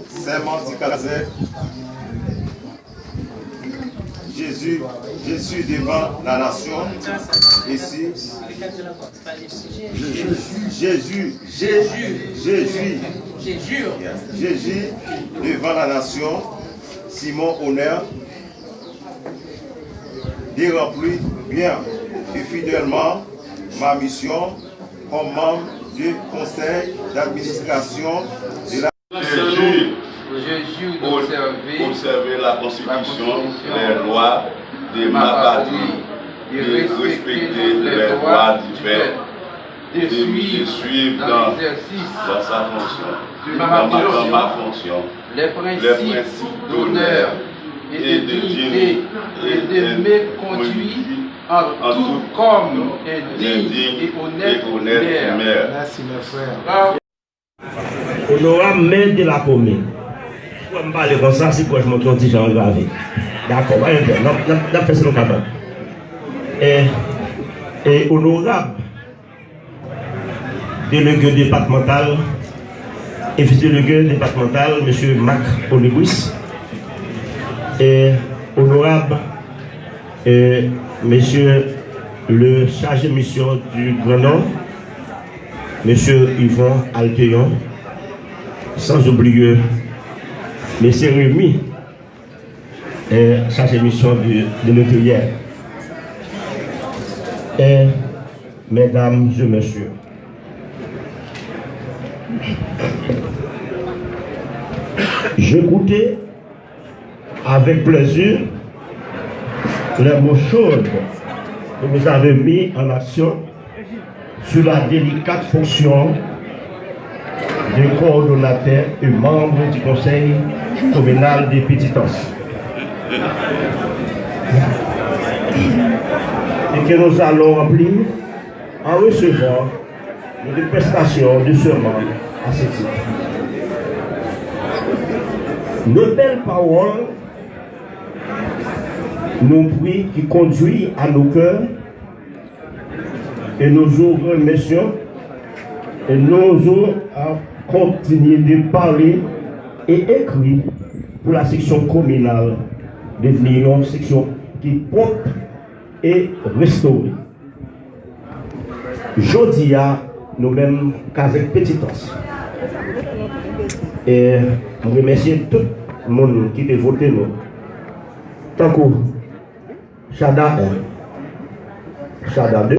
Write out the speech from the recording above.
serment d'Ikazé. Jésus devant la nation. Ici. Jésus devant la nation. Simon Honneur. De remplir bien et fidèlement ma mission comme membre du conseil d'administration de la Je d'observer la Constitution, les lois de ma patrie, de respecter les droits du peuple, de suivre dans sa fonction, dans ma fonction, les principes d'honneur et de dignité et de me conduire en tout comme un digne et honnête maire. Merci mes frères. Honorable maire de la commune. Je vais parler comme ça, c'est quoi je montre un petit genre gravé. D'accord, on va faire ça capable. Et honorable délégué départemental et vice-délégué départemental, M. Mac Olibus. Et honorable monsieur le chargé de mission du Grand Nord, monsieur Yvon Alteyon, sans oublier monsieur Rémi, chargé de mission de l'intérieur. Et mesdames et messieurs, j'écoutais avec plaisir les mots chauds que vous avez mis en action sur la délicate fonction de coordonnateur et membre du conseil communal des Petitance. Et que nous allons remplir en recevant des prestations de serment à ce titre. Nos belles paroles nos prix qui conduit à nos cœurs et nous remercions et nous à continuer de parler et écrire pour la section communale devenir une section qui est propre et restaurée. Jeudi à nous-mêmes qu'avec Petitance. Et je remercie tout le monde qui a voté nous. Tant que Chada 1, Chada 2.